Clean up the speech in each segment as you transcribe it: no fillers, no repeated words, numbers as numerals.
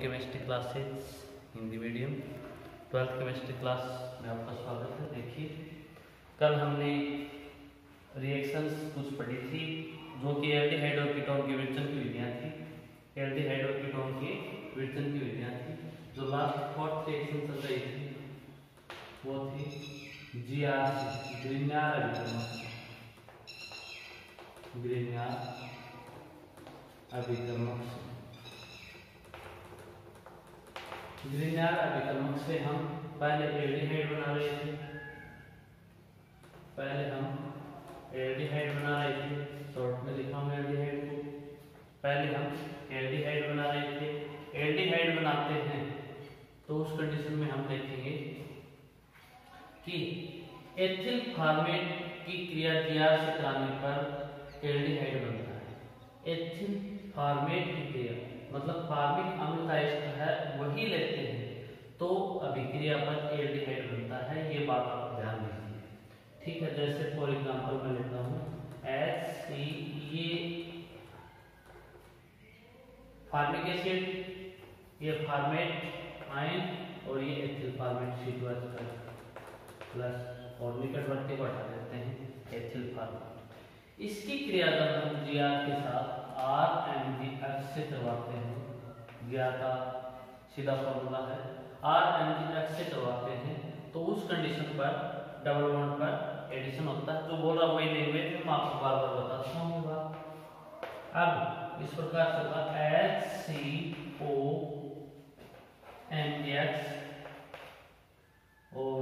Chemistry classes Hindi medium 12th chemistry class में आपका स्वागत है। देखिए, कल हमने रिएक्शंस कुछ पढ़ी थी जो कि एल्डिहाइड और कीटोन के विघटन की विधियां थी। एल्डिहाइड और कीटोन के विघटन की विधियां थी। जो लास्ट फोर्थ रिएक्शन चल रही थी वो थी जीआरसी, ग्रिग्नार्ड अभिकर्मक। ग्रिग्नार्ड अभिकर्मक से हम पहले एल्डिहाइड बना रहे थे। शॉर्ट में लिखा हूं एल्डिहाइड को। पहले हम एल्डिहाइड बना रहे थे। एल्डिहाइड बनाते हैं तो उस कंडीशन में हम देखेंगे कि एथिल फॉर्मेट की क्रिया जीआर से कराने पर एल्डिहाइड बनता है। एथिल फॉर्मेट की क्रिया मतलब फॉर्मिक अम्ल का एस्टर है वही लेते हैं तो अभिक्रिया पर एल्डिहाइड बनता है। ये बात आप ध्यान दीजिए, ठीक है। जैसे फॉर एग्जांपल मैं लेता हूं HC, ये फॉर्मिक एसिड, ये फॉर्मेट आयन और ये एथिल फॉर्मेट C2H5 प्लस और निकटवर्ती को हटा देते हैं एथिल फॉर्मेट। इसकी क्रिया जब हम Gr के साथ RMgX से करवाते हैं, Gr का सीधा फॉर्मूला है RMgX से करवाते हैं तो उस कंडीशन पर डबल बॉन्ड पर एडिशन होता है। जो बोल रहा वही लैंग्वेज मैं आपको बार बार बताता हूँ। अब इस प्रकार से होगा HCOMgX और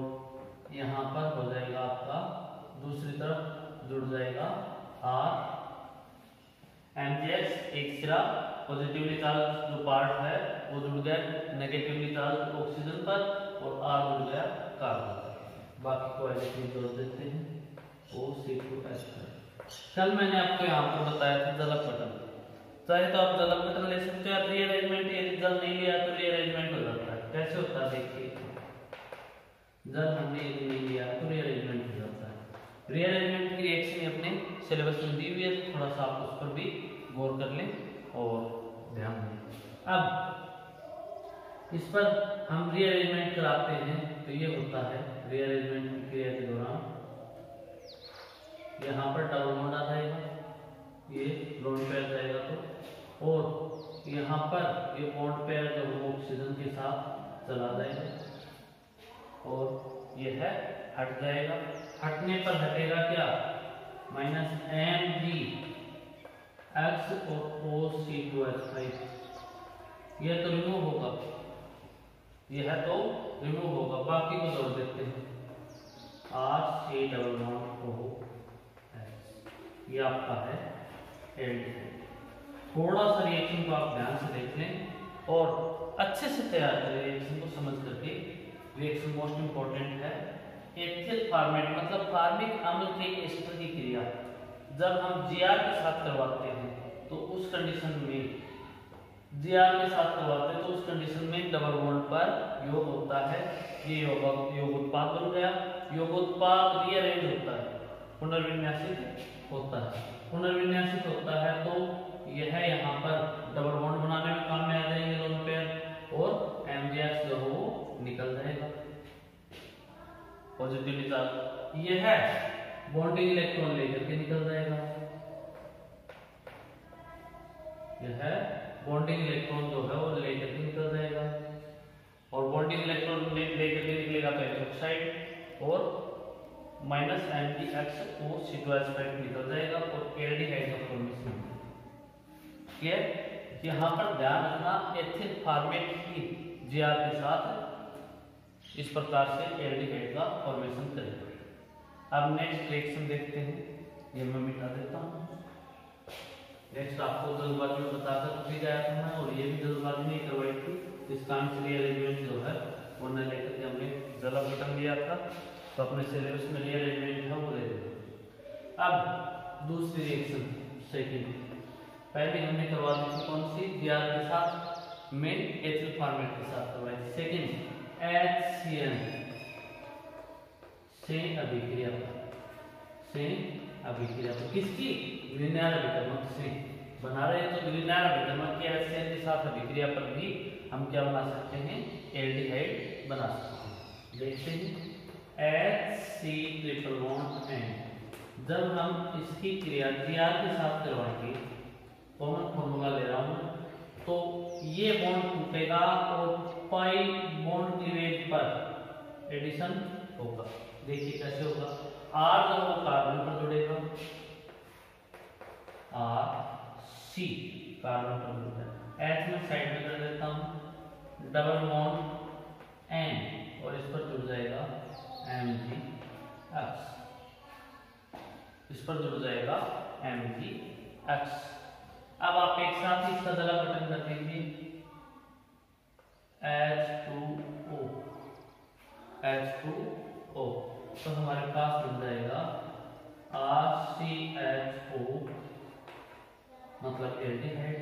यहाँ पर हो जाएगा आपका दूसरी तरफ जुड़ जाएगा RMgX। एक सिरा पॉजिटिवली चार्ज जो पार्ट है वो जुड़ गया नेगेटिवली चार्ज ऑक्सीजन पर और R जुड़ गया कार्बन पर। बाकी को इलेक्ट्रॉन जोड़ देते हैं O2H5। कल मैंने आपको यहाँ पर बताया था जलक बटन। चाहे तो आप जलक बटन ले सकते हो या रीअरेंजमेंट। यदि जल नहीं लिया तो रीअरेंजमेंट हो जाता है। कैसे होता है देखिए, जल हमने यदि नहीं लिया तो रीअरेंजमेंट हो जाता है। रीअरेंजमेंट की रिएक्शन अपने सिलेबस में दी हुई है, थोड़ा सा आप उस पर भी गौर कर लें और ध्यान दें। अब इस पर हम रीअरेंजमेंट कराते हैं तो ये होता है रीअरेंजमेंट की क्रिया के दौरान यहाँ पर डबल बॉन्ड आ जाएगा, ये लोन पेयर जाएगा तो, और यहाँ पर ये बॉन्ड पेयर जब ऑक्सीजन के साथ चला जाएगा और ये है हट जाएगा। हटने पर हटेगा क्या, -Mg X और OC2H5। यह तो रिमूव होगा, यह तो रिमूव होगा, बाकी को जोड़ देते हैं RC डबल बॉन्ड OH। ये आपका है एल्डिहाइड। थोड़ा सा रिएक्शन को आप ध्यान से देख लें और अच्छे से तैयार करें रिएक्शन को समझ करके। रिएक्शन मोस्ट इंपॉर्टेंट है। एथिल फॉर्मेट मतलब फॉर्मिक अम्ल के एस्टर की क्रिया जब हम Gr के साथ करवाते हैं तो उस कंडीशन में Gr के साथ करवाते हैं तो उस कंडीशन में डबल बॉन्ड पर योग होता है। ये योग उत्पाद बन गया। योग उत्पाद रीअरेंज होता है, पुनर्विन्यासित होता है। पुनर्विन्यासित होता है तो यह यहाँ पर डबल बॉन्ड बनाने में काम में आ जाएंगे दोनों पेयर और Mgx जो हो वो निकल जाएगा पॉजिटिवली चार्ज। यह है बॉन्डिंग इलेक्ट्रॉन लेकर के निकल जाएगा। यह है बॉन्डिंग इलेक्ट्रॉन जो है वो लेकर के निकल जाएगा और बॉन्डिंग इलेक्ट्रॉन लेकर के निकलेगा तो हाइड्रोक्साइड और -MgX और C2H5 निकल जाएगा और एल्डिहाइड का फॉर्मेशन। ये यहाँ पर ध्यान रखना एथिल फॉर्मेट की Gr के साथ इस प्रकार से एल्डिहाइड का फॉर्मेशन करेगा। अब नेक्स्ट रिएक्शन देखते हैं, ये मैं मिटा देता हूँ। नेक्स्ट आपको जल्दबाजी में बताकर भी गया था मैं और ये भी जल्दबाजी नहीं करवाई थी। इसका आंसर रीअरेंजमेंट जो है वो न लेकर के हमने जलक बटन लिया था तो अपने सिलेबस में रीअरेंजमेंट है वो ले लेते। अब दूसरी रिएक्शन सेकंड, पहले हमने करवा दी थी कौन सी, Gr के साथ में एथिल फॉर्मेट के साथ करवाई थी। सेकंड HCN से अभिक्रिया तो किसकी, ग्रिग्नार्ड अभिकर्मक से। बना रहे हैं तो ग्रीनर अभिक्रमण के HCl के साथ अभिक्रिया पर भी हम क्या बना सकते हैं, एल्डिहाइड बना सकते हैं। देखते हैं HC≡N। जब हम इसकी क्रिया Gr के साथ करवाएंगे, कॉमन फॉर्मूला ले रहा हूं, तो ये बॉन्ड टूटेगा और पाई बॉन्ड क्लीवेज पर एडिशन होगा। देखिए कैसे होगा, R जब वो कार्बन पर जुड़ेगा, RC कार्बन पर जुड़ता है, H में साइड में कर देता हूं, डबल बॉन्ड N और इस पर जुड़ जाएगा MgX, इस पर जुड़ जाएगा MgX। अब आप एक साथ ही इसका दला गठन कर दीजिए, H2O, तो हमारे पास बन जाएगा RCHO, मतलब एल्डिहाइड,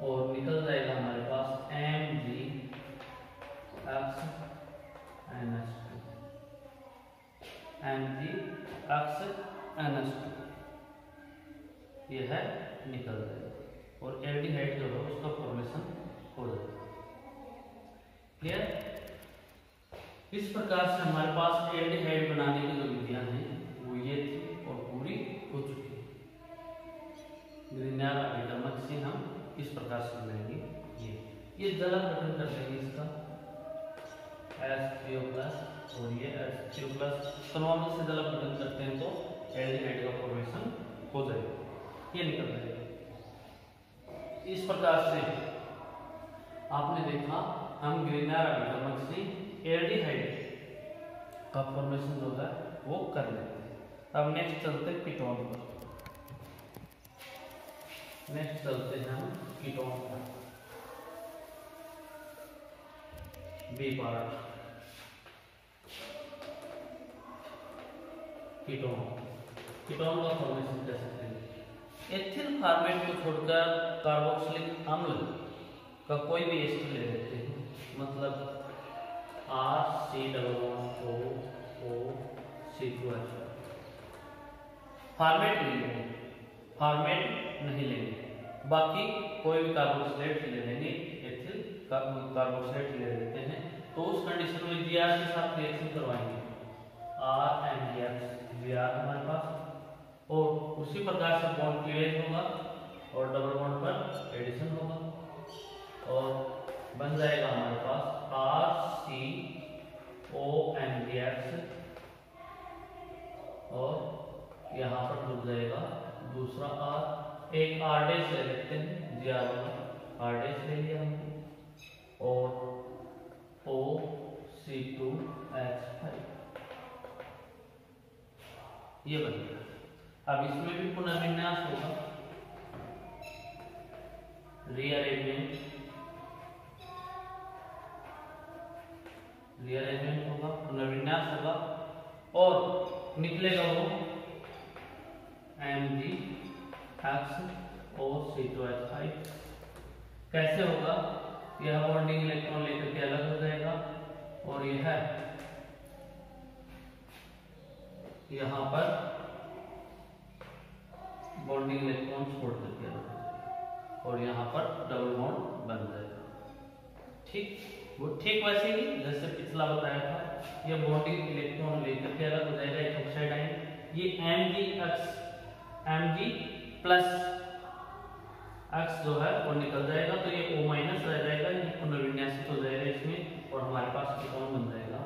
और निकल जाएगा हमारे पास MgX NH2, यह है निकल जाएगा और एल्डिहाइड जो है उसका फॉर्मेशन हो जाएगा। क्लियर? इस प्रकार से हमारे पास एल्डिहाइड बनाने की जो विधियां हैं वो ये थी और पूरी हो चुकी है। ग्रीनर अभिक्रमण से हम इस प्रकार से बनाएंगे, ये जला गठन कर देंगे इसका H3O+ और ये H3O+, दोनों से जला गठन करते हैं तो एल्डिहाइड का फॉर्मेशन हो जाएगा, ये निकल जाएगा। इस प्रकार से आपने देखा हम ग्रीनर अभिक्रमण से एल्डिहाइड का फॉर्मेशन जो है वो कर लेते हैं। अब नेक्स्ट चलते हैं कीटोन पर। नेक्स्ट चलते हैं हम कीटोन पर, बी पार्ट, कीटोन का फॉर्मेशन कैसे करेंगे। एथिल फॉर्मेट को छोड़कर कार्बोक्सिलिक अम्ल का कोई भी एस्टर ले लेते हैं, मतलब RCOOC2H। फॉर्मेट नहीं लेंगे, बाकी कोई भी कार्बोक्सिलेट ले लेंगे, एथिल कार्बोक्सिलेट ले लेते हैं, तो उस कंडीशन में Br के साथ रिएक्शन करवाएंगे, RMgX Br हमारे पास, और उसी प्रकार से बॉन्ड क्लीवेज होगा और डबल बॉन्ड पर एडिशन होगा और बन जाएगा हमारे पास RCOMgX और यहाँ पर जुड़ जाएगा दूसरा R, एक R डैश ले लेते हैं, Gr वाला R डैश ले लिया हमने, और OC2H5, ये बन गया। अब इसमें भी पुनर्विन्यास होगा, रीअरेंजमेंट होगा, पुनर्विन्यास होगा और निकलेगा वो MgX/O2H5। कैसे होगा, यह बॉन्डिंग इलेक्ट्रॉन लेकर के अलग हो जाएगा और यह यहाँ पर बॉन्डिंग इलेक्ट्रॉन छोड़ करके अलग हो जाएगा और यहाँ पर डबल बॉन्ड बन जाएगा। ठीक, वो ठीक वैसे ही जैसे पिछला बताया था, ये बॉन्डिंग इलेक्ट्रॉन लेकर के अलग हो जाएगा इथोक्साइड आयन, ये Mg+X जो है वो निकल जाएगा, तो ये O- रह जाएगा, ये पुनर्विन्यासित हो जाएगा इसमें और हमारे पास कीटोन बन जाएगा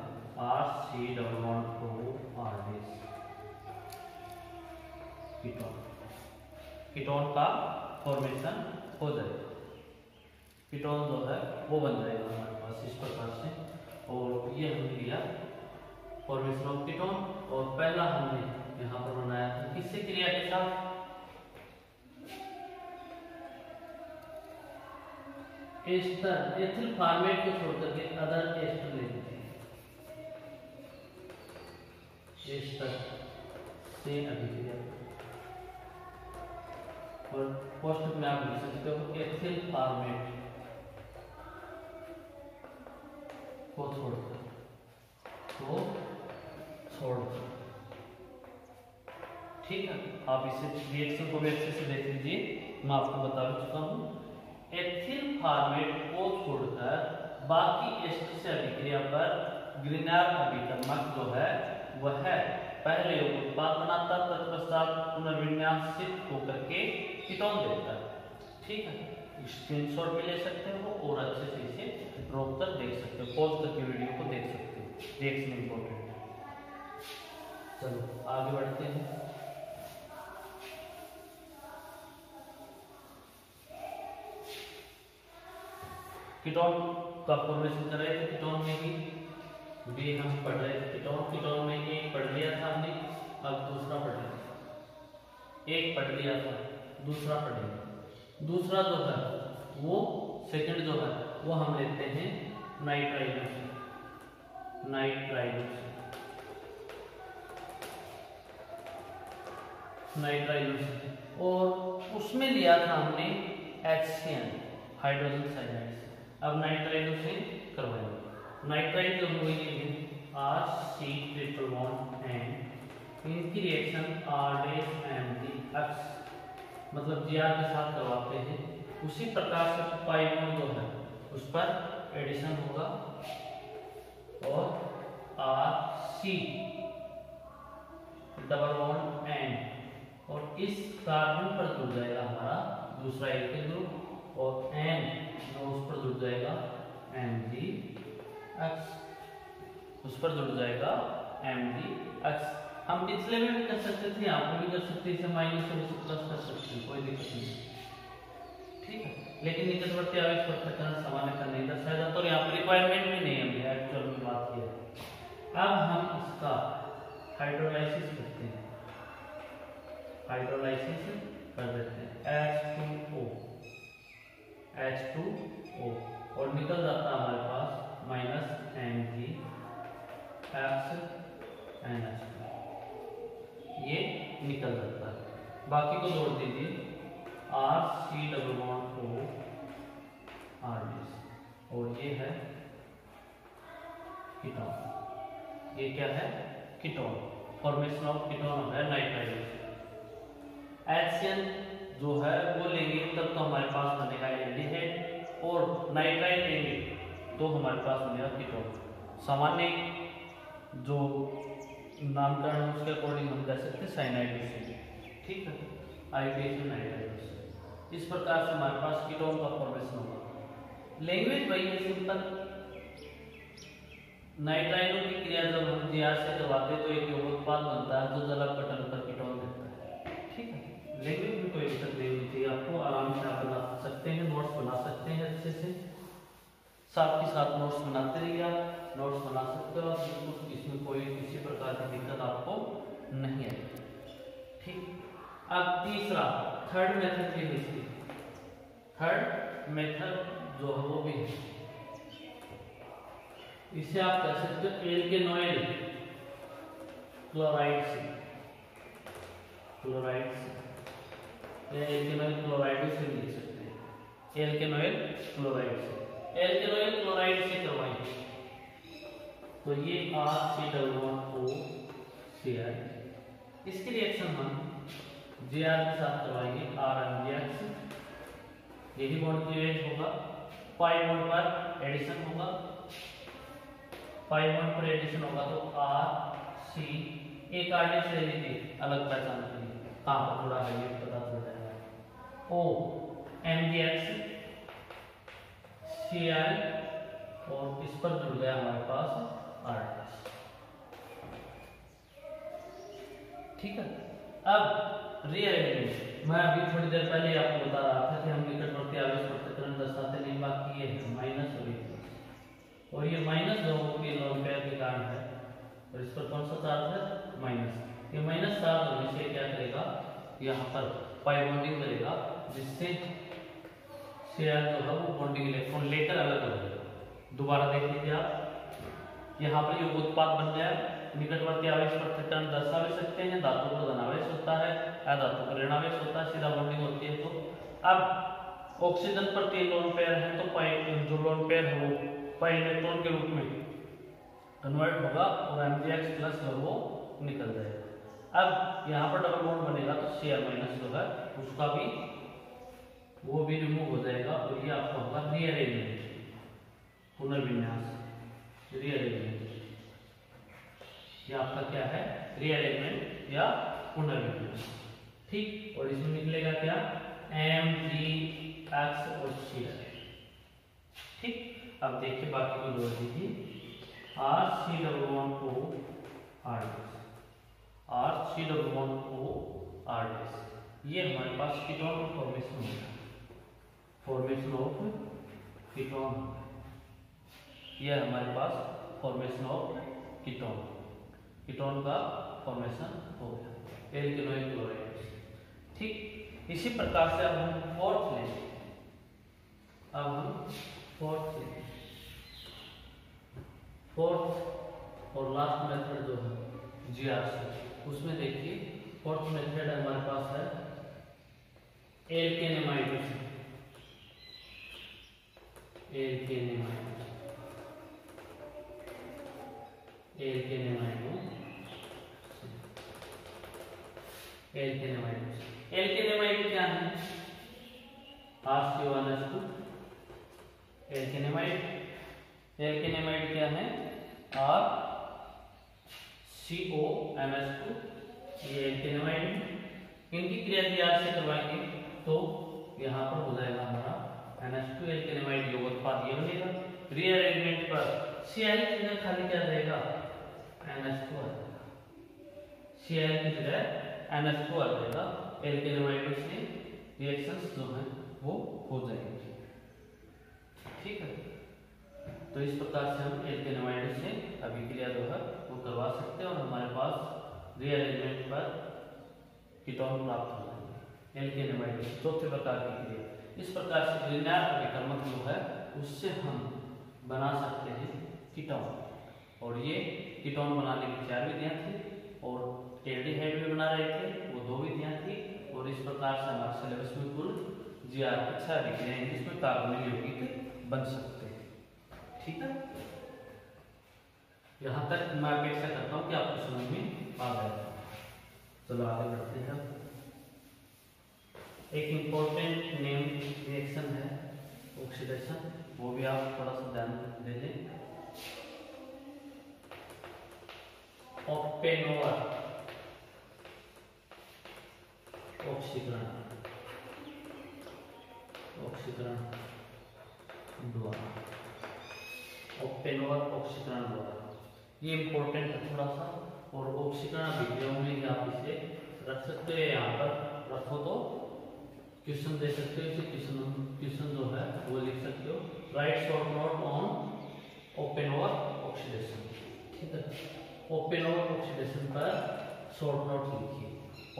RC≡OR। कीटोन का फॉर्मेशन हो जाएगा, कीटोन जो है वो बन जाएगा हमारे पास इस प्रकार से। और ये हमने लिया फॉर्मेशन ऑफ कीटोन, और पहला हमने यहाँ पर बनाया था किससे क्रिया के साथ, एस्टर, एथिल फॉर्मेट को छोड़कर के अदर एस्टर ले लीजिए, एस्टर से अभिक्रिया, और पोस्ट में आप लिख सकते हो एथिल फॉर्मेट को छोड़कर, ठीक है, आप इसे रिएक्शन को भी अच्छे से देख लीजिए, मैं आपको बता चुका हूँ। एथिल फॉर्मेट को छोड़कर बाकी एस्टर से अभिक्रिया पर ग्रिग्नार्ड अभिकर्मक जो है वह पहले उत्पाद बनाता, तत्पश्चात पुनर्विन्यासित होकर के कीटोन देता है। ठीक है, स्क्रीनशॉट भी ले सकते हो और अच्छे से इसे रोक कर देख सकते हो, पॉज करके वीडियो को देख सकते हो, रिएक्शन इंपॉर्टेंट है। चलो आगे बढ़ते हैं। कीटोन का फॉर्मेशन कर रहे थे, कीटोन में भी हम पढ़ रहे थे। कीटोन में एक पढ़ लिया था हमने, अब दूसरा पढ़ रहे हैं। एक पढ़ लिया था, दूसरा पढ़ेंगे। दूसरा जो है वो सेकंड जो है वो हम लेते हैं नाइट्राइलोस और उसमें लिया था हमने HCN हाइड्रोजन साइनाइड से। अब नाइट्राइलोस से करवाएंगे। नाइट्राइल जो हुई है RC≡N, इनकी रिएक्शन R'≡MgX मतलब Gr के साथ करवाते हैं। उसी प्रकार से पाई बॉन्ड जो है उस पर एडिशन होगा और RC≡N और इस कार्बन पर जुड़ जाएगा हमारा दूसरा एल्किल ग्रुप और N जो उस पर जुड़ जाएगा MgX, उस पर जुड़ जाएगा MgX। हम पिछले में भी कर सकते थे, यहाँ पर भी कर सकते थे, माइनस से प्लस कर सकते हैं, कोई दिक्कत नहीं। ठीक है, लेकिन निकटवर्ती आवेश पृथक्करण सामान्य का नहीं दर्शाया जाता और यहाँ पर रिक्वायरमेंट भी नहीं, हमने एक्चुअल में बात की है। अब हम इसका हाइड्रोलाइसिस करते हैं, हाइड्रोलाइसिस कर देते हैं H2O और निकल जाता है हमारे पास -MgX ये निकल जाता है। बाकी को जोड़ दीजिए RC≡O और ये है कीटोन। ये क्या है? कीटोन। फॉर्मेशन ऑफ कीटोन है नाइट्राइलोस। HCN जो है वो लेंगे तब तो हमारे पास बनेगा एल्डिहाइड और नाइट्राइल लेंगे तो हमारे पास बनेगा कीटोन। सामान्य जो नामकरण है उसके अकॉर्डिंग हम कह सकते हैं साइनाइड। ठीक है, आइडिएशन नाइट्राइलोस। इस प्रकार से हमारे पास कीटोन का फॉर्मेशन होगा। लैंग्वेज वही है, सिंपल। नाइट्राइलो की क्रिया जब हम Gr से करवाते तो एक उत्पाद बनता है जो जलक पटल पर कीटोन देता है। ठीक है, लैंग्वेज में कोई दिक्कत नहीं होनी चाहिए आपको, आराम से आप बना सकते हैं, नोट्स बना सकते हैं अच्छे से। साथ ही साथ नोट्स बनाते रहिए, आप नोट्स बना सकते हो, इसमें कोई किसी प्रकार की दिक्कत आपको नहीं आएगी। ठीक, अब तीसरा थर्ड मेथड की हिस्ट्री। थर्ड मेथड जो है वो भी है, इसे आप कह सकते हो एल्केनॉइड क्लोराइड से, या एल्केनॉइल क्लोराइड से लिख सकते हैं। एल्केनॉइल क्लोराइड से करवाएंगे तो ये RC≡OCl। इसकी रिएक्शन हम Gr के साथ करवाएंगे RMgX। यही बॉन्ड क्लीवेज होगा, पाई बॉन्ड पर एडिशन होगा, पाई बॉन्ड पर एडिशन होगा तो RC एक आगे से लीजिए अलग पहचान के लिए कहाँ पर जुड़ा है ये पता चल जाएगा। O MgX Cl और इस पर जुड़ गया हमारे पास R। ठीक है, अब रीअरेंजमेंट मैं अभी थोड़ी देर पहले आपको बता रहा था कि हम निकटवर्ती आवेश पृथक्करण दर्शाते नहीं, बाकी ये है माइनस और ये माइनस जो होगी लोन पेयर के कारण है और इस पर कौन सा चार्ज है? माइनस। ये माइनस चार्ज होने से क्या करेगा, यहाँ पर पाई बॉन्डिंग करेगा जिससे Cl जो है वो बॉन्डिंग इलेक्ट्रॉन लेकर अलग हो जाएगा। दोबारा देख लीजिए आप, यहाँ पर ये उत्पाद बन गया। निकटवर्ती आवेश पृथक्करण दर्शा भी सकते हैं, धातु पर धनावेश होता है, अधातु पर ऋणावेश होता है, सीधा बॉन्डिंग होती है। तो अब ऑक्सीजन पर 3 लोन पेयर है तो पाई जो लोन पेयर है वो पाई इलेक्ट्रॉन के रूप में कन्वर्ट होगा और MgX प्लस जो वो निकल जाएगा। अब यहाँ पर डबल बॉन्ड बनेगा तो Cr माइनस जो है उसका भी वो भी रिमूव हो जाएगा और ये आपका होगा रीअरेंजमेंट, पुनर्विन्यास, रीअरेंजमेंट। ये आपका क्या है? रीअरेंजमेंट या पुनर्विन्यास। ठीक, और इसमें निकलेगा क्या? MgX और Cr। ठीक, अब देखिए बाकी को जोड़ दीजिए। RC⋯O R ये हमारे पास कीटोन फॉर्मेशन होगा, फॉर्मेशन ऑफ कीटोन। ये हमारे पास फॉर्मेशन ऑफ कीटोन, कीटोन का फॉर्मेशन हो गया, एल्केनोइक क्लोराइड। ठीक, इसी प्रकार से अब हम फोर्थ लें। अब हम फोर्थ लें, फोर्थ और लास्ट मेथड जो है GRC, उसमें देखिए फोर्थ मेथड हमारे पास है एल्केनेमाइड, एल्केनेमाइड, एल्केनेमाइड, एल्केनेमाइड। एल्केनेमाइड क्या है? RCONH2 एल्केनेमाइड। एल्केनेमाइड क्या है? RCONH2, ये एल्केनेमाइड। इनकी क्रिया GR से करवाएंगे तो यहाँ पर हो जाएगा हमारा NH2 एल्केनेमाइड यौगिक ये बनेगा। रीअरेंजमेंट पर Cl की जगह खाली क्या रहेगा? NH2 आ जाएगा, Cl की जगह NH2 आ जाएगा। एल्केनेमाइड से रिएक्शंस जो है वो हो जाएंगे। ठीक है, तो इस प्रकार से हम एल्केनेमाइड से अभिक्रिया जो है वो करवा सकते हैं और हमारे पास रीअरेंजमेंट पर कीटोन प्राप्त हो जाएंगे। एल्केनेमाइड चौथे प्रकार की क्रिया। इस प्रकार से लिनियर अभिकर्मक जो है उससे हम बना सकते हैं कीटोन, और ये कीटोन बनाने की 4 विधियां थी और एल्डिहाइड भी बना रहे थे, वो 2 विधियां थी। और इस प्रकार से हमारे सिलेबस में कुल GR अच्छा अभिक्रियाएं जिसमें कार्बोनिल यौगिक बन सकते हैं। ठीक है, यहाँ तक मैं अपेक्षा करता हूँ कि आपको समझ में आ गया। चलो आगे बढ़ते हैं। एक इम्पोर्टेंट नेम रिएक्शन है ऑक्सीडेशन, वो भी आप थोड़ा सा ध्यान दे दें। ओपेनोवर ऑक्सीकरण, ऑक्सीकरण द्वारा, ओपेनोवर ऑक्सीकरण द्वारा, ये इम्पोर्टेंट है थोड़ा सा। और ऑक्सीकरण अभिक्रियाओं में ही आप इसे रख सकते हो, यहाँ पर रखो तो क्वेश्चन दे सकते हो। इसे क्वेश्चन जो है वो लिख सकते हो, write short note on Oppenauer oxidation. ठीक है, ओपेनोवर ऑक्सीडेशन पर शॉर्ट नोट लिखिए,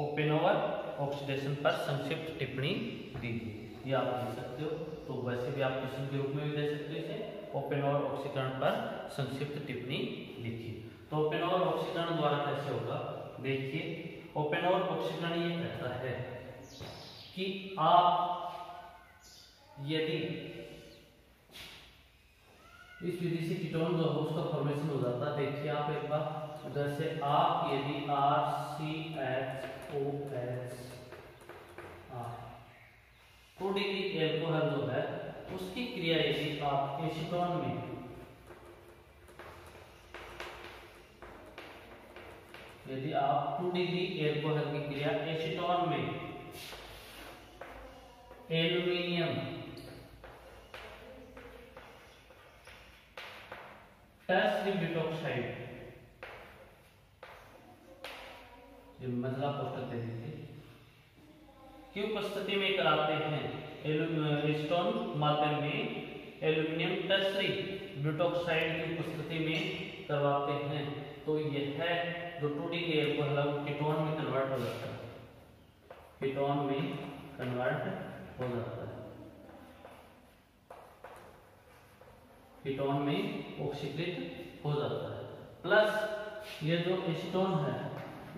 ओपेनोवर ऑक्सीडेशन पर संक्षिप्त टिप्पणी दीजिए, ये आप लिख सकते हो। तो वैसे भी आप क्वेश्चन के रूप में भी दे सकते हो इसे, ओपेनोवर ऑक्सीकरण पर संक्षिप्त टिप्पणी लिखिए। तो ओपेनोवर ऑक्सीकरण द्वारा कैसे होगा देखिए। ओपेनोवर ऑक्सीकरण ये कहता है कि आप यदि इस विधि से कीटोन जो है उसका फॉर्मेशन हो जाता है। देखिए आप एक बार, जैसे आप यदि RCHOH 2 डिग्री एल्कोहल जो है उसकी क्रिया यदि आप एसीटोन में, यदि आप 2 डिग्री एल्कोहल की क्रिया एसीटोन में एल्युमिनियम टर्सरी ब्यूटॉक्साइड, ये मसला कोष्ठक दे दीजिए, की उपस्थिति में कराते हैं। एसीटोन माध्यम में एल्युमिनियम टर्सरी ब्यूटॉक्साइड की उपस्थिति में करवाते हैं, तो यह है जो 2 डिग्री एल्कोहल कीटोन में कन्वर्ट हो जाता है, कीटोन में कन्वर्ट हो जाता है, कीटोन में ऑक्सीकृत हो जाता है। प्लस ये जो एसीटोन है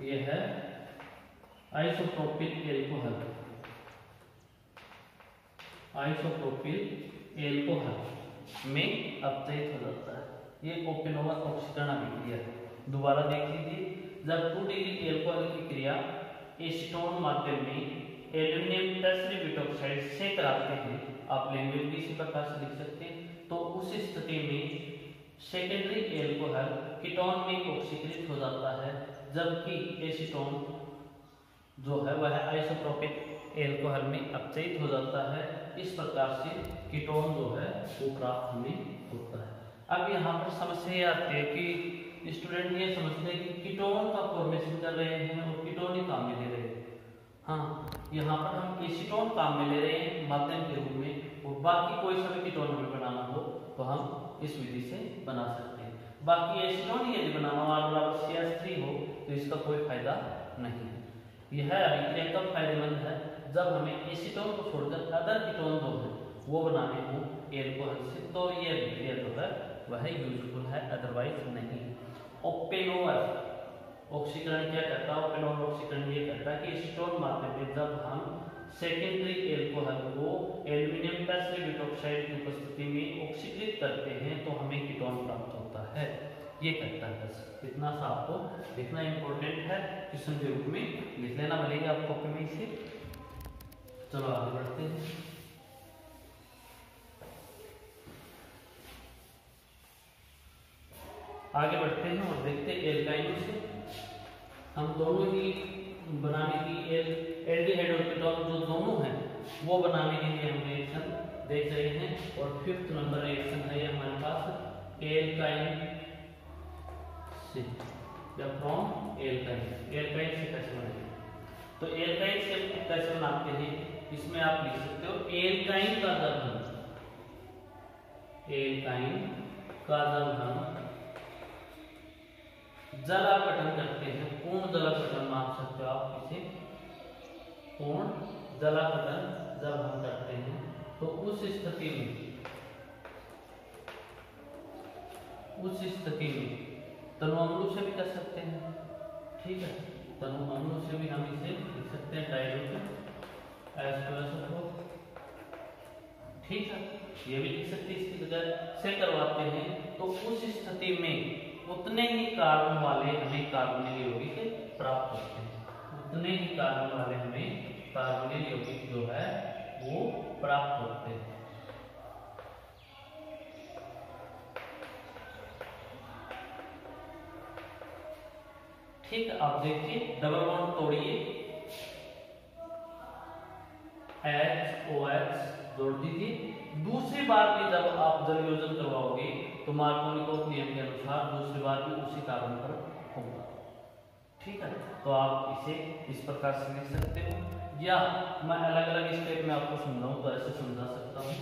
ये है आइसोप्रोपिल एल्कोहल, आइसोप्रोपिल एल्कोहल में अपचयित हो जाता है। ये ओपेनोवर ऑक्सीकरण अभिक्रिया है। दोबारा देख लीजिए, जब 2 डिग्री एल्कोहल की क्रिया एसीटोन माध्यम में एल्यूमिनियम टर्सरी ब्यूटोक्साइड से कराते हैं, आप लैंग्वेज भी इसी प्रकार से लिख सकते हैं, तो उस स्थिति में सेकेंडरी एल्कोहल कीटोन में ऑक्सीकृत हो जाता है, जबकि एसीटोन जो है वह आइसोट्रोपिक एल्कोहल में अपचयित हो जाता है। इस प्रकार से कीटोन जो है वो प्राप्त हमें होता है। अब यहाँ पर समस्या ये आती है कि स्टूडेंट ये समझते हैं कि कीटोन का फॉर्मेशन कर रहे हैं और कीटोन ही काम में ले रहे हैं। हाँ, यहाँ पर हम एसीटोन काम में ले रहे हैं माध्यम के रूप में, और बाकी कोई सा भी कीटोन हमें बनाना हो तो हम इस विधि से बना सकते हैं। बाकी एसीटोन यदि बनाना बराबर CH3 हो तो इसका कोई फायदा नहीं है। यह अभिक्रिया कब फायदेमंद है, जब हमें एसीटोन को छोड़कर अदर कीटोन जो है वो बनाने हो एल्कोहल से, तो ये अभिक्रिया जो है वह यूजफुल है, अदरवाइज नहीं। ओपेनोवर ऑक्सीकरण क्या करता है, ओपेनोवर ऑक्सीकरण ये करता है कि एसीटोन माध्यम में जब हम सेकेंडरी एल्कोहल को एल्यूमिनियम टर्सरी ब्यूटोक्साइड की उपस्थिति में ऑक्सीकृत करते हैं तो हमें कीटोन प्राप्त होता है, ये करता है। बस इतना सा आपको लिखना इंपॉर्टेंट है, क्वेश्चन के रूप में लिख लेना भलेगा आप कॉपी में इसे। चलो आगे बढ़ते हैं। आगे बढ़ते हैं और देखते हैं एल्काइनों से हम दोनों ही बनाने की एल्डिहाइड और कीटोन जो दोनों हैं वो बनाने के लिए हम रिएक्शन देख रहे हैं। और 5th नंबर रिएक्शन है ये हमारे पास एल्काइन से या फ्रॉम एल्काइन। एल्काइन से कैसे बनेगा, तो एल्काइन से कैसे बनाते हैं, इसमें आप लिख सकते हो एल्काइन का जब हम जलापटन करते हैं, पूर्ण जलापटन मान सकते हो आप इसे, पूर्ण जलापटन जब हम करते हैं तो उस स्थिति में तनु अम्लों से भी कर सकते हैं, ठीक है, तनु अम्लों से भी हम इसे लिख सकते हैं डाइल्यूट H2SO4, ठीक है, ये भी लिख सकते हैं। इसकी जगह से करवाते हैं तो उस स्थिति में उतने ही कार्बन वाले हमें कार्बोनिल यौगिक प्राप्त होते हैं, उतने ही कार्बन वाले हमें कार्बोनिल यौगिक जो है वो प्राप्त होते हैं। ठीक, आप देखिए डबल बॉन्ड तोड़िए, HOH जोड़ दीजिए। दूसरी बार भी जब आप जल योजन करवाओगे तो मार्कोनिकोव नियम के अनुसार दूसरी बार भी उसी कार्बन पर होगा, ठीक है। तो आप इसे इस प्रकार से लिख सकते हो, या मैं अलग अलग स्टेप में आपको समझाऊं तो ऐसे समझा सकता हूं।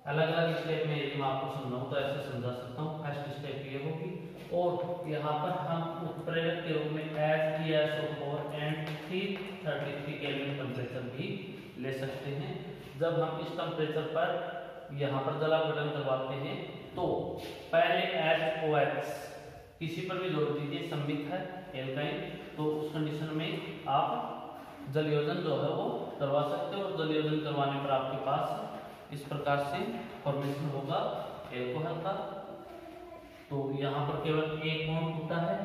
अलग अलग स्टेप में यदि मैं आपको समझाऊं तो ऐसे समझा सकता हूं। फर्स्ट स्टेप ये होगी, और यहाँ पर हम उत्प्रेरक के रूप में HeSO4 एंड 333 केल्विन टेम्परेचर भी ले सकते हैं। जब हम इस टेम्परेचर पर यहाँ पर जलापटन करवाते हैं तो पहले HOH किसी पर भी जोड़ दीजिए, सम्मित है एल्काइन, तो उस कंडीशन में आप जल योजन जो है वो करवा सकते हो, और जल योजन करवाने पर आपके पास इस प्रकार से फॉर्मेशन होगा एल्कोहल का। तो यहाँ पर केवल एक बॉन्ड टूटा है,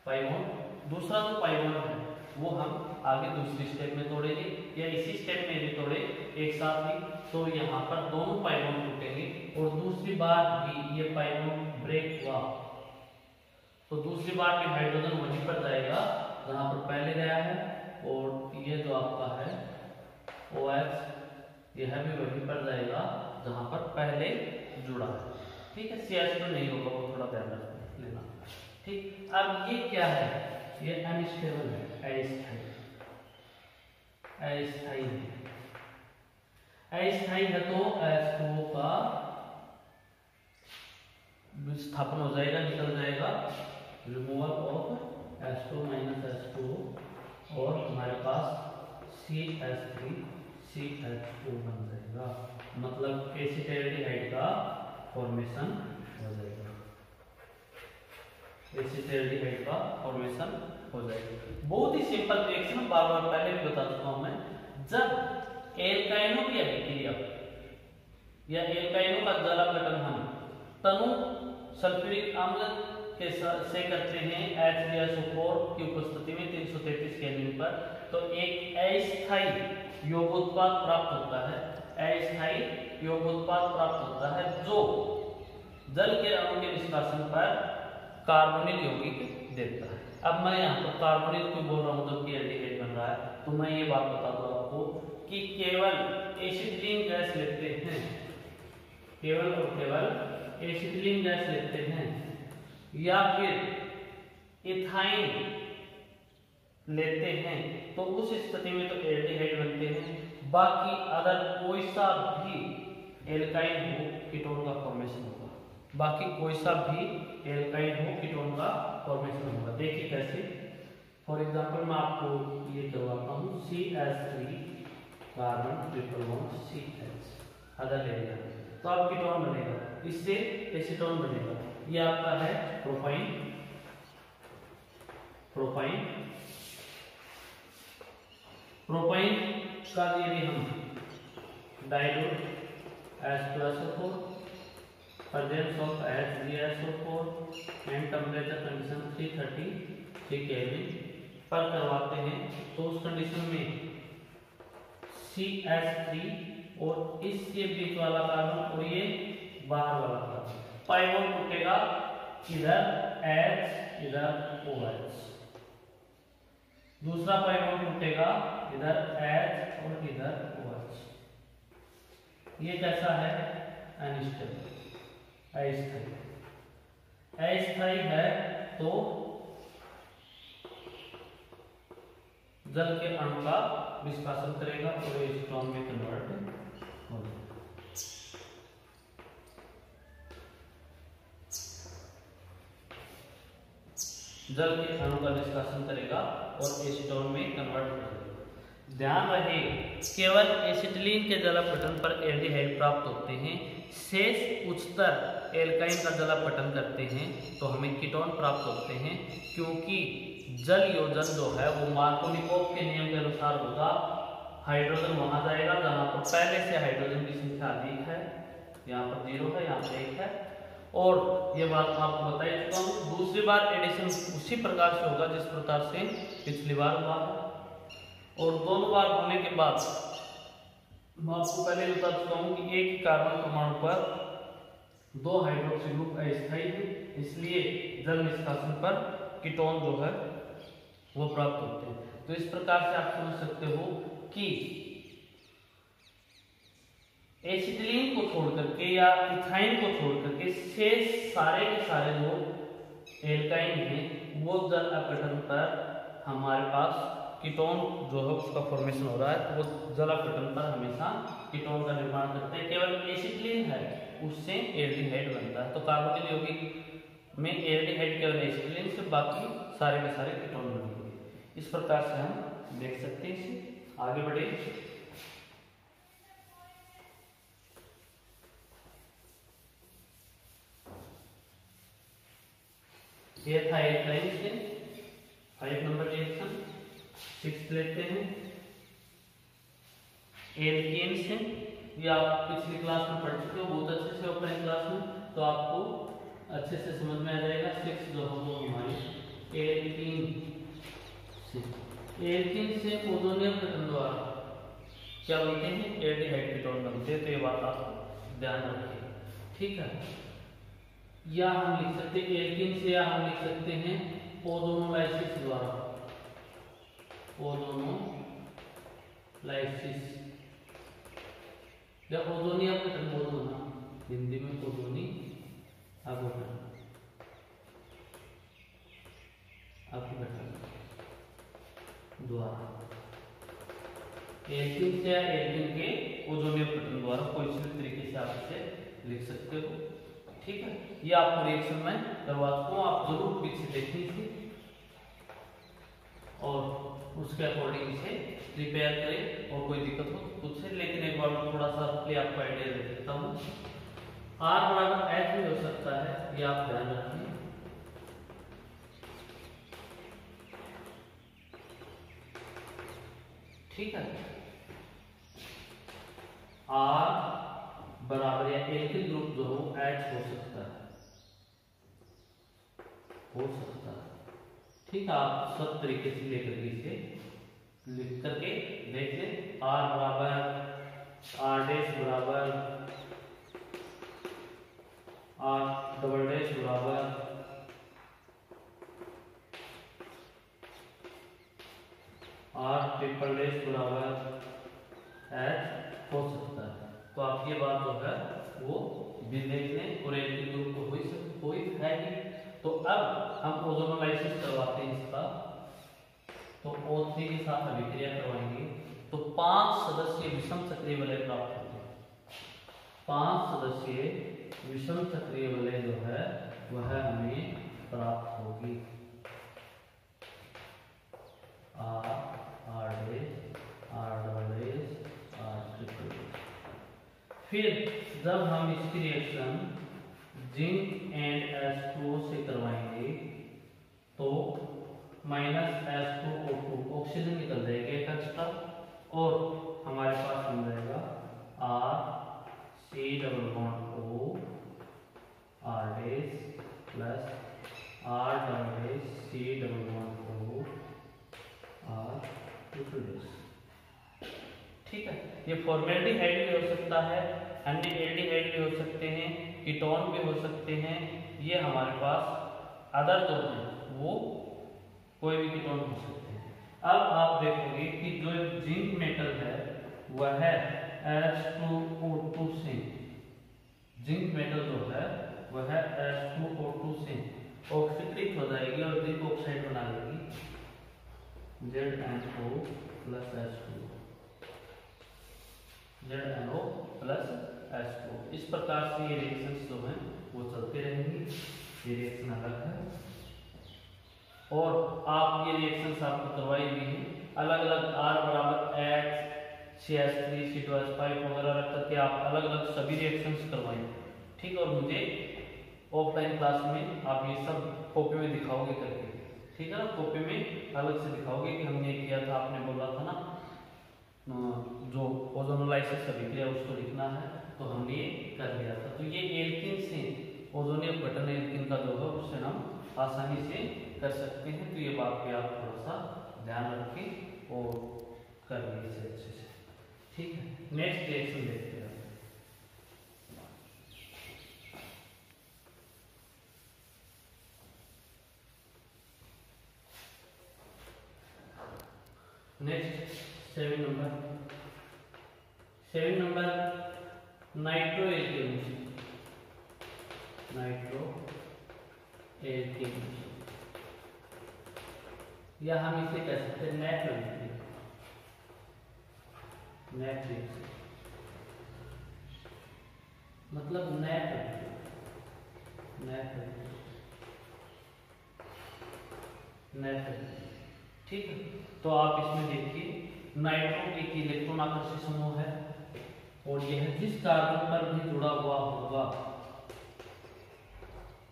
पाई बॉन्ड, दूसरा जो पाई बॉन्ड है वो हम आगे दूसरी स्टेप में तोड़ेंगे, या इसी स्टेप में यदि तोड़े एक साथ ही तो यहाँ पर दोनों पाई बॉन्ड टूटेंगे, और दूसरी बार भी ये पाई बॉन्ड ब्रेक हुआ तो दूसरी बार भी हाइड्रोजन वहीं पर जाएगा जहाँ पर पहले गया है, और ये जो आपका है OH यह भी वहीं पर जाएगा जहां पर पहले जुड़ा है, ठीक है। CH2 नहीं होगा, वो थोड़ा ध्यान रख लेना, ठीक। अब ये क्या है, ये अनस्टेबल है, अस्थायी है तो H2O का विस्थापन हो जाएगा, निकल जाएगा, removal of H2 minus H2O, और हमारे पास CH3CH2 बन जाएगा, मतलब एसिटाल्डिहाइड का फॉर्मेशन हो जाएगा, एसिटाल्डिहाइड का फॉर्मेशन हो जाएगा। बहुत ही सिंपल रिएक्शन, बार बार पहले भी बता चुका हूं मैं। जब एल्काइनों की अभिक्रिया या एल्काइनों का जल अपघटन हम तनु सल्फ्यूरिक अम्ल के से करते हैं HClSO4 की उपस्थिति में 333 केल्विन पर, तो एक अस्थायी यौगोत्पाद प्राप्त होता है, अस्थायी यौगोत्पाद प्राप्त होता है जो जल के अणु के निष्कासन पर कार्बोनिल यौगिक देता है। अब मैं यहाँ पर कार्बोनिल क्यों बोल रहा हूँ जबकि एल्डिहाइड बन रहा है, तो मैं ये बात बता दूं आपको कि केवल एसिटिलीन गैस लेते हैं, केवल और केवल एसिटिलीन गैस लेते हैं या फिर इथाइन लेते हैं तो उस स्थिति में तो एल्डिहाइड बनते हैं। बाकी अगर कोई सा भी एल्काइन हो कीटोन का फॉर्मेशन होगा, बाकी कोई सा भी एल्काइन हो कीटोन का फॉर्मेशन होगा। देखिए कैसे, फॉर एग्जांपल मैं आपको ये करवाता हूँ CH3 carbon triple bond CH अगर ले लिया तो आप कीटोन बनेगा, इससे एसीटोन बनेगा। ये आपका है प्रोपाइन, प्रोपाइन प्रोपाइन का यदि हम dilute H2SO4 presence of HgSO4 and temperature condition 333 Kelvin पर करवाते हैं तो उस कंडीशन में CH3 और इससे बीच वाला कार्बन और ये बाहर वाला कार्बन पाई बॉन्ड टूटेगा, इधर H इधर OH, दूसरा पाई बॉन्ड टूटेगा इधर H और इधर OH। ये कैसा है, अनस्टेबल, अस्थायी, अस्थायी है तो जल के अणु का निष्कासन करेगा और एसीटोन में कन्वर्ट होगा। जल के अणु का निष्कासन करेगा और एसीटोन में कन्वर्ट होगा। ध्यान रहे केवल एसिटिलीन के जल अपघटन पर एल्डिहाइड प्राप्त होते हैं, शेष उच्चतर एल्काइन का जल अपघटन करते हैं तो हमें कीटोन प्राप्त होते हैं, क्योंकि जल योजन जो है वो मार्कोनिकोव के नियम के अनुसार होगा। हाइड्रोजन वहां जाएगा जहां पर पहले से हाइड्रोजन की संख्या अधिक है, यहाँ पर 0 है, यहाँ पर 1 है, और ये बात आपको बताई चुका हूँ। दूसरी बार एडिशन उसी प्रकार से होगा जिस प्रकार से पिछली बार हुआ है, और दोनों बार होने के बाद मैं आपको पहले बता चुका हूँ कि एक ही कार्बन परमाणु पर 2 हाइड्रोक्सी ग्रुप अस्थायी है, इसलिए जल निष्कासन पर कीटोन जो है वो प्राप्त होते हैं। तो इस प्रकार से आप समझ सकते हो कि एसिटिलीन को छोड़ करके या इथाइन को छोड़ करके शेष सारे के सारे जो एल्काइन हैं वो जल अपघटन पर हमारे पास कीटोन जो है उसका फॉर्मेशन हो रहा है, तो वो जल अपघटन पर हमेशा कीटोन का निर्माण करते हैं। केवल एसिटिलीन है उससे एल्डिहाइड बनता है, तो कार्बोनिल यौगिक में एल्डिहाइड केवल एसिटिलीन से, बाकी सारे के सारे कीटोन बनेंगे। इस प्रकार से हम देख सकते हैं। इसे आगे बढ़े, ये था एल्काइन से 5 नंबर रिएक्शन। 6 लेते हैं एल्केन से, ये आप पिछली क्लास में पढ़ चुके हो बहुत अच्छे से ऑफलाइन क्लास में, तो आपको अच्छे से समझ में आ जाएगा। 6 जो है वो हमारी एल्कीन से, एल्कीन से ओजोनियम गठन द्वारा क्या बनते हैं, एल्डिहाइड कीटोन बनते हैं। तो ये बात आप ध्यान रखिए, ठीक है। या हम लिख सकते हैं एल्कीन से, या हम लिख सकते हैं ओजोनोलाइसिस द्वारा, ओजोनोलाइसिस या ओजोनी अपघटन बोल दो ना, हिंदी में ओजोनी अपघटन, अपघटन द्वारा एल्कीन से या एल्कीन के ओजोनी अपघटन द्वारा कोई भी तरीके से आप इसे लिख सकते हो, ठीक है। ये आपको रिएक्शन में करवा चुका हूं, आप जरूर पीछे देखिए और उसके अकॉर्डिंग इसे प्रिपेयर करें, और कोई दिक्कत हो तो पूछे। लेकिन एक बार मैं थोड़ा सा आपको आइडिया दे देता हूँ। R बराबर H भी हो सकता है, ये आप ध्यान रखिए। ठीक है, R बराबर या एल्किल ग्रुप जो हो H हो सकता है, ठीक है। आप सब तरीके से लेकर के इसे लिख करके देख ले। R बराबर R डैश बराबर R डबल डैश बराबर R ट्रिपल डैश बराबर H हो सकता है। तो आप ये बात जो है वो भी देख लें और एल्किल ग्रुप को कोई है ही। तो अब हम ओजोनोलाइसिस करवाते हैं इसका। तो O3 के साथ अभिक्रिया करवाएंगे तो 5 सदस्यीय विषम चक्रीय वलय प्राप्त होते हैं। 5 सदस्यीय विषम चक्रीय वलय जो है वह हमें प्राप्त होगी। R dash R double dash R triple dash. फिर जब हम इसकी रिएक्शन जिंक एंड H2O से करवाएंगे तो -H2O2 ऑक्सीजन निकल जाएगा एक एक्स्ट्रा और हमारे पास बन जाएगा RC double bond O R dash plus R double dash C double bond O R triple dash. ठीक है, ये फॉर्मेल्डिहाइड भी हो सकता है, अन्य एल्डिहाइड भी हो सकते हैं, कीटोन भी हो सकते हैं। ये हमारे पास अदर जो है वो कोई भी कीटोन हो सकते हैं। अब आप देखोगे कि जो जिंक मेटल है वह है H2O2 से, जिंक मेटल जो है वह है H2O2 से ऑक्सीकृत हो जाएगी और जिंक ऑक्साइड बना लेगी ZnO plus H2O, ZnO plus H2O। इस प्रकार से ये रिएक्शंस जो हैं वो चलते रहेंगी। ये रिएक्शन अलग है और आप ये रिएक्शंस आपको करवाई हुई हैं अलग अलग R बराबर H CH3 C2H5 वगैरह रख करके आप अलग अलग सभी रिएक्शंस करवाएं, ठीक। और मुझे ऑफलाइन क्लास में आप ये सब कॉपी में दिखाओगे करके, ठीक है ना। कॉपी में अलग से दिखाओगे कि हमने किया था, आपने बोला था ना जो ओजोनोलाइसिस अभिक्रिया उसको लिखना है, तो हमने ये कर लिया था। तो ये एल्किन से ओजोनिय अपघटन एल्किन का जो है उससे हम आसानी से कर सकते हैं। तो ये बात पे आप थोड़ा सा ध्यान रखें और कर लीजिए अच्छे से, ठीक है। नेक्स्ट रिएक्शन देखते हैं। नेक्स्ट 7 नंबर नाइट्रो एल्केन, या हम इसे कह सकते हैं नेट रिएक्शन, मतलब नेट, ठीक है। तो आप इसमें देखिए नाइट्रो एक इलेक्ट्रॉन आकर्षित समूह है और यह जिस कार्बन पर भी जुड़ा हुआ होगा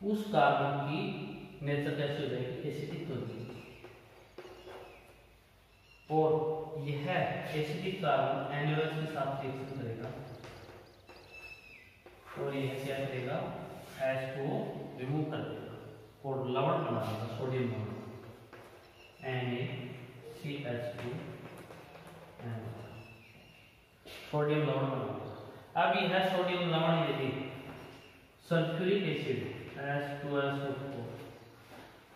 उस कार्बन की नेचर कैसे हो जाएगी, एसिडिक हो जाएगी। और यह एसिडिक कार्बन NaOH के साथ रिएक्शन करेगा और यह क्या करेगा, H को रिमूव कर देगा और लवण बना देगा, सोडियम लवण NaCH2 सोडियम लवण बना देगा। अब यह सोडियम लवण यदि सल्फ्यूरिक एसिड H2SO4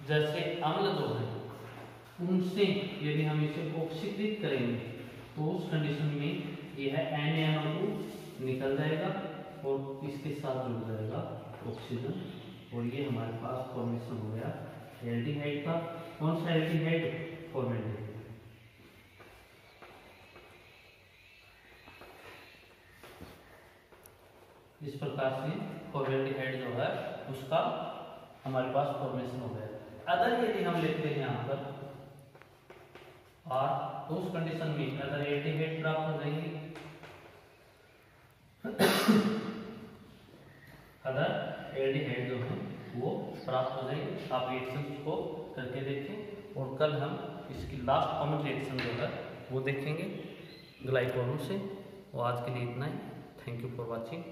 जैसे अम्ल जो है उनसे यदि हम इसे ऑक्सीकृत करेंगे तो उस कंडीशन में यह NaNO2 निकल जाएगा और इसके साथ जुड़ जाएगा ऑक्सीजन और ये हमारे पास फॉर्मेशन हो गया एल्डिहाइड का। कौन सा एल्डिहाइड, फॉर्मेल्डिहाइड। इस प्रकार से फॉर्मेल्डिहाइड जो है उसका हमारे पास फॉर्मेशन हो गया। अगर यदि हम लेते हैं यहाँ पर R तो उस कंडीशन में अगर एल्डिहाइड प्राप्त हो जाएंगे, अगर एल्डिहाइड जो है वो प्राप्त हो जाएंगे। आप रिएक्शन को करके देखें और कल हम इसकी लास्ट कॉमन रिएक्शन जो है वो देखेंगे ग्लाइकोल से। और आज के लिए इतना ही। Thank you for watching.